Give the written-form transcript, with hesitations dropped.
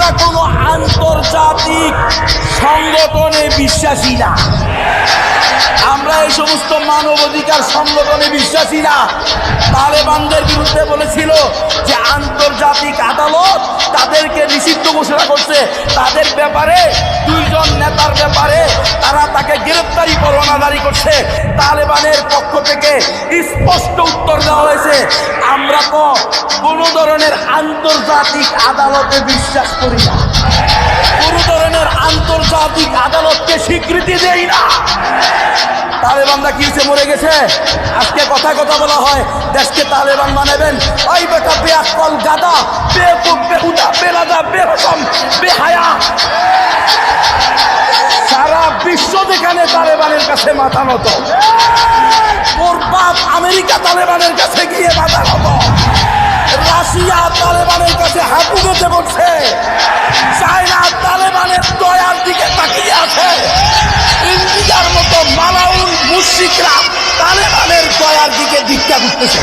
আমরা কোনো আন্তর্জাতিক সংগঠনে বিশ্বাসী না, আমরা এই সমস্ত মানবাধিকার সংগঠনে বিশ্বাসী না। তালেবানদের বিরুদ্ধে বলেছিল যে আন্তর্জাতিক আদালত তাদেরকে নিষিদ্ধ ঘোষণা করছে, তাদের ব্যাপারে 2 জন নেতার ব্যাপারে তারা তাকে গ্রেফতারি পরোয়ানা জারি করছে। তালেবানের পক্ষ থেকে স্পষ্ট উত্তর দেওয়া হয়েছে, আমরা তো কোনো ধরনের আন্তর্জাতিক আদালতে বিশ্বাস করি না, কোনো ধরনের আন্তর্জাতিক আদালতকে স্বীকৃতি দেই না। তালেবানরা কি মরে গেছে? আজকে কথা বলা হয় দেশকে তালেবান বানাবেন। ওই বেটা বেআক্কল গাদা, বেকুব, বেহুদা, বেলাদা, বেরকম, বেহায়া, সারা বিশ্ব যেখানে তালেবানের কাছে মাথা নত, ওর বাপ আমেরিকা তালেবানের কাছে গিয়ে মাথা নত, রাশিয়া তালেবানের কাছে হাঁটু গেতে বলছে, চায়না তালেবানের দয়ার দিকে তাকিয়ে আছে, ইন্ডিয়ার মতো মালাউল মুশরিকরা তালেবানের দয়ার দিকে ভিক্ষা করতেছে।